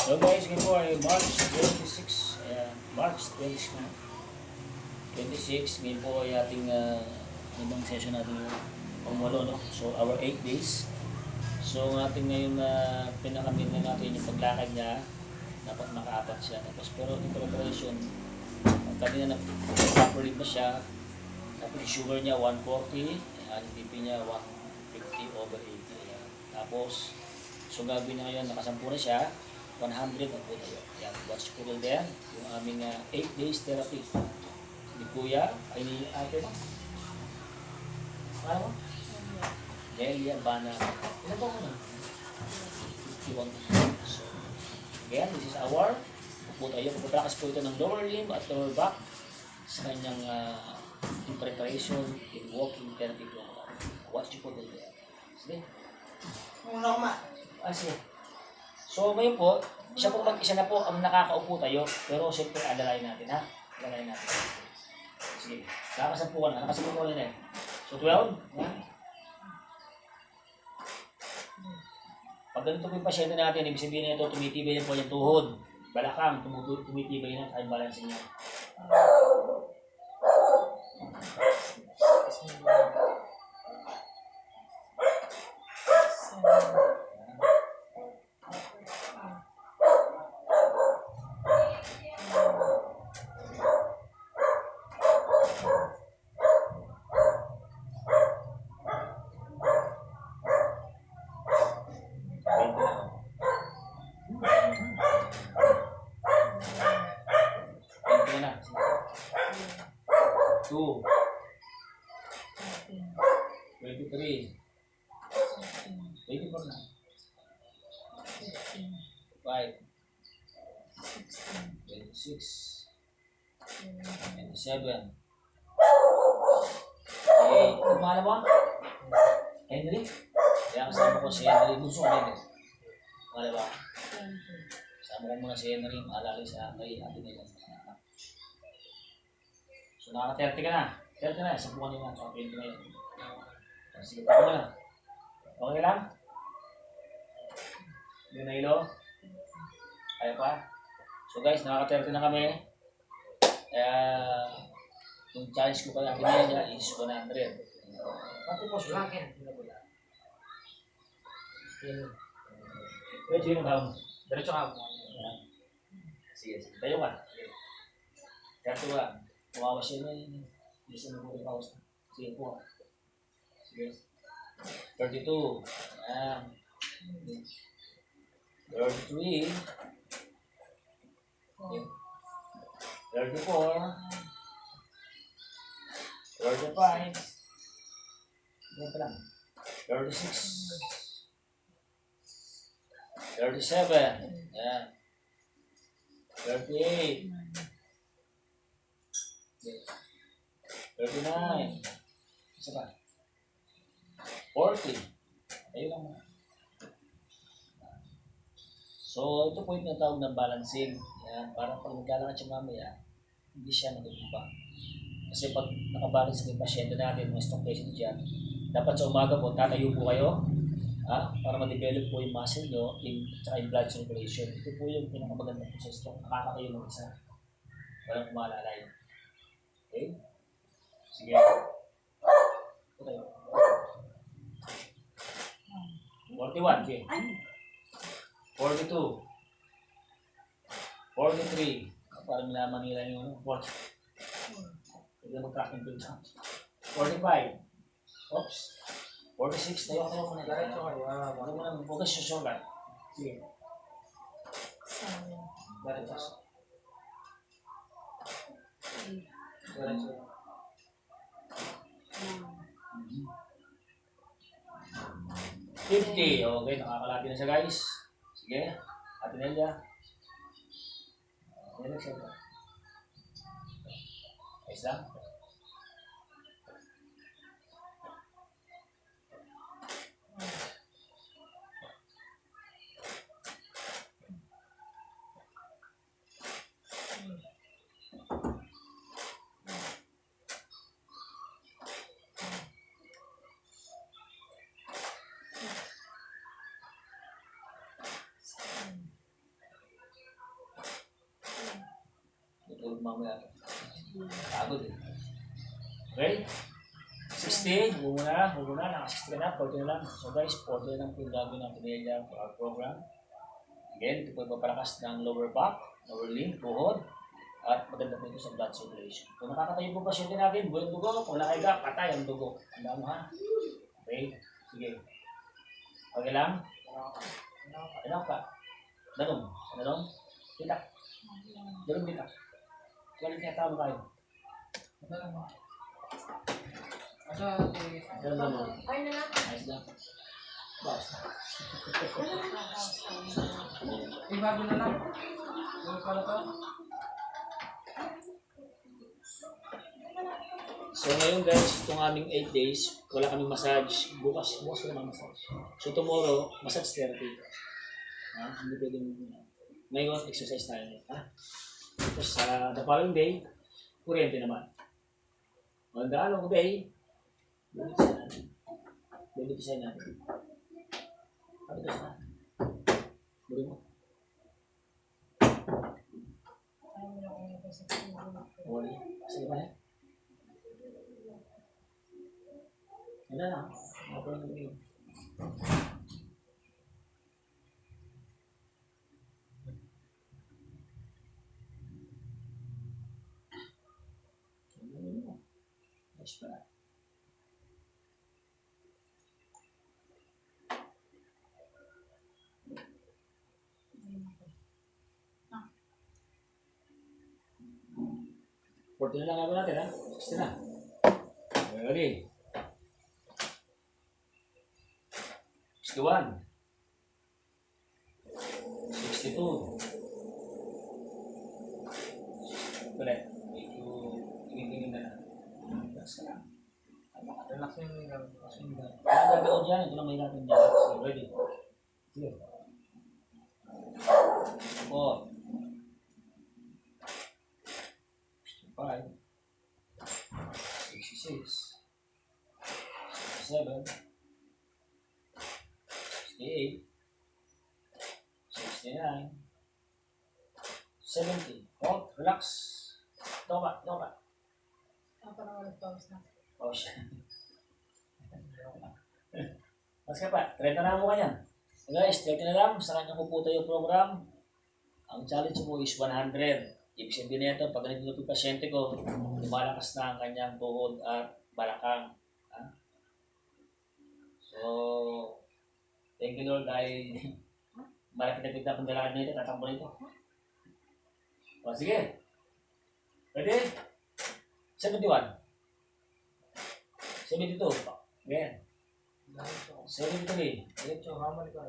So guys, ngayon po ay March 26. Ayan, March 26 na. 26, ngayon po ay ating ibang session natin yung pangwalo, no? So our 8 days. So ang ating ngayon na pinakamin na natin yung paglakad niya, dapat makaapat siya. Tapos pero yung preparation, kanina na properly ba siya, tapos yung sugar niya 140, ayan, yung BP niya 150/80. Ayan. Tapos, so gagawin na ngayon, nakasampu na siya, 100 ang po tayo. Ayan, watch ko din yung aming 8 days therapy. Ni Kuya, ay ni ate mo? Ano mo? Delia Bana. Ilan ba mo na? 51. So, again, this is our upo tayo. Pagpaprakas po ito ng lower limb at lower back sa kanyang in preparation in walking therapy program. Watch ko din yan. Sige. Muna ko ma. Sige. So, ngayon po, siya po mag-isa na po ang nakakaupo tayo. Pero siyempre, adalayin natin, ha? Adalayin natin. Sige. Nakasampu ka na. Nakasampu ka na eh. So, 12. Yan. Pag ganito po yung pasyente natin, ibig sabihin nito, tumitibay na po yung tuhod. Balakang, tumitibay na at balance niya. Two, 23, 24 na, 5, 26, 27, 8, kumala mo? Henry? Kaya kasama ko si Henry, bunso ka din eh. Kumala ba? Kasama ko muna si Henry, maalala sa kay atin nila. So nakaka-30 ka na. 30 na, 10 ka na. Tsaka 20 na yun. Sige, pa ko na. Okay lang? Hindi na ilo? Kaya pa? So guys, nakaka-30 na kami. Kaya, yung challenge ko kaya kinaya is 100. Pati po siya. Pwede yung daw. Diretso ka. Sige, tayo ka. Diretso ka. Kumawa siya na yun. Hindi siya nabuhay paus na. Sige po. Sige. 32. Ayan. 33. 34. 35. Ganito lang. 36. 37. Ayan. 38. 39. Isa pa. 40. Ayun lang mga. So, ito po yung tinatawag na balancing. Yan, parang pag naglalakad siya mamaya, hindi siya natutumba. Kasi pag nakabalance yung pasyente natin, mga stroke patient dyan, dapat sa umaga po, tatayo po kayo, para ma-develop po yung muscle nyo, tsaka yung blood circulation. Ito po yung pinakamaganda po sa stroke. Nakakatayo ng isa. Walang kumalalay. Okay? Sige. Okay. 41, okay. 42. 43. Para malaman nila yung 40. Hindi na mag-tracking to dyan. 45. Oops. 46. Tayo mo na. Diretso kayo. Huwag mo na mag-focus sa sugar. Sige. Diretso. Diretso. 50. Okay, nakakalati na siya guys. Sige. Ate Nelia. Nelia siya ba? Ayos lang. pagod mamaya. Pagod eh. Okay? 60, huwag mo na, naka-60 ka na, 40 na lang. So guys, 40 na lang po yung gagawin natin ngayon for our program. Again, ito po yung papalakas ng lower back, lower limb, tuhod, at maganda po ito sa blood circulation. Kung nakakatayo po pasyente natin, buhay ang dugo, kung nakaiga, patay ang dugo. Tandaan mo ha? Okay? Sige. Okay lang? Okay lang pa. Danong. Danong. Kita. Danong kita. Walang tiyatawag kayo. Danong. Ay na lang. Ayos lang. Basta. Bago na lang. Yung pala to. So ngayon guys, itong aming 8 days, wala kaming massage. Bukas wala kaming massage. So tomorrow, massage therapy. Hindi pwedeng ngayon, exercise tayo. Tapos sa the following day, kuryente naman. On the following day, bibitisan natin. Ano ito sa? Buri mo. Wali. Sige ba yan? Yan na lang. Ako lang yung ayos pala. Forty na lang ako natin ha. 60 na. Ready? 61. 62. Ulit. Medyo tingin-tingin na lang. Relax ka lang. Relax yung relax yung Ano gagawin dyan? Ito lang may natin dyan. So, ready? Sige. 4. 5. 66. 67. 68. 69. 70. Oh, relax. Ito ba? Parang walang pause na. Oh, shit. Mas ka pa, 30 na mo kanyan. So guys, 30 na lang, sa kanya puputo yung program. Ang challenge mo is 100. Ibig sabihin na ito, pag ganito yung pasyente ko, lumalakas na ang kanyang tuhod at balakang. Ha? So, thank you Lord dahil malapit na pagtapang dalakad na ito, tatakbo na ito. O, sige. Ready? 71. 72. Again. 73. Diretso, hamal ka.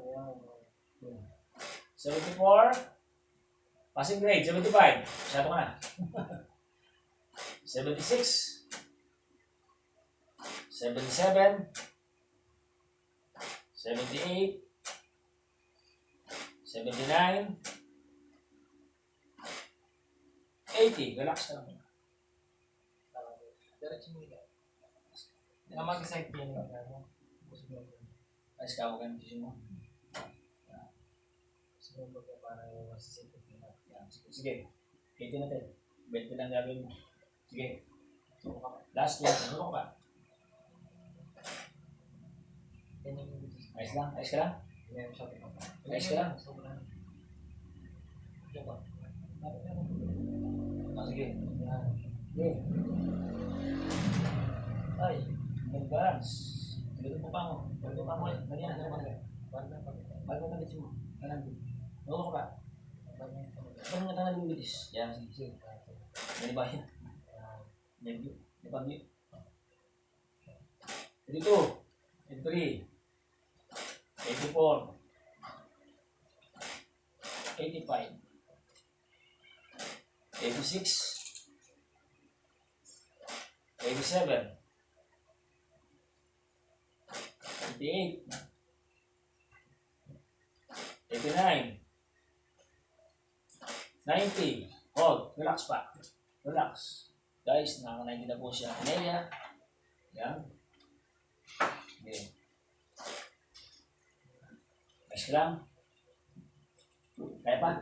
74. Passing grade, 75. Masyado ka na. 76. 77. 78. 79. 80. Relax ka lang. Diretso mo yan. Na mag-side pain ka. Ayos ka ako ganun mo. Siguro ka para yung masisipin ka. Yan, sige. 80 natin. 20 lang gagawin mo. Sige. Last one. Ano ka ba? Ayos lang? Ayos ka lang? Ayos ka lang? Sige. Sige. Ay, mag-balance. Ganun mo pa mo. Ganun pa mo. Ganyan. Ganun pa mo. Bago ka mo. Ganun din. Ano ka ba? Parang nga tangan yung bilis. Yan, sige. Ganun ba yan? Ganun. Ganun. 82. 83. 84. 85. 86. 87. 88. 89. 90. Hold. Relax pa. Relax. Guys, nakaka-90 na po siya. Anelia. Yan. Okay. Ayos ka lang. Kaya pa?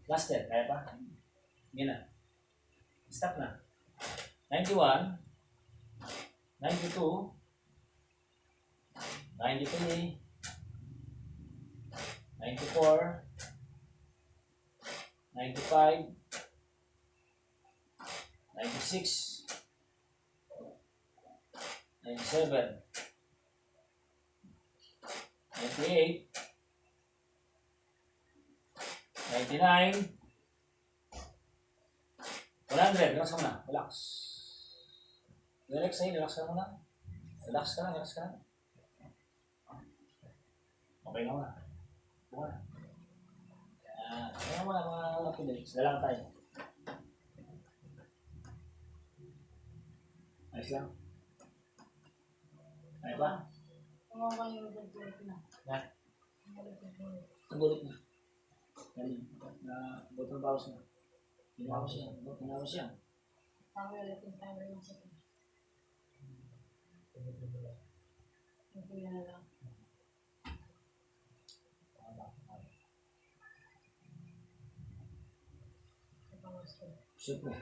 Laster, kaya pa? Yan na. Stop na. 91, 92, 93, 94, 95, 96, 97, 98, 99, 100. Relax ka muna. Relax. Relax sa'yo. Relax ka muna. Relax ka lang. Relax ka lang. Okay na muna. Buka na. Yan. Kaya muna mga Pilipinas. Dalang tayo. Ayos lang. Ayos ba? Kumawa yung ulit na. Yan. Ulit. Ang gulit na. Yan. Botong bawas na. Ginawa siya. Ginawa siya. Tayo ulit yung tayo yung puti. Yung kuya na lang. Super.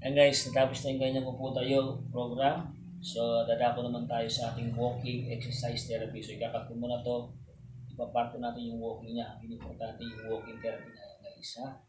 And guys, natapos na yung kanyang upo tayo program. So, dadako naman tayo sa ating walking exercise therapy. So, ikakapin mo na to. Ipaparto natin yung walking niya. Importante yung walking therapy na guys, ha?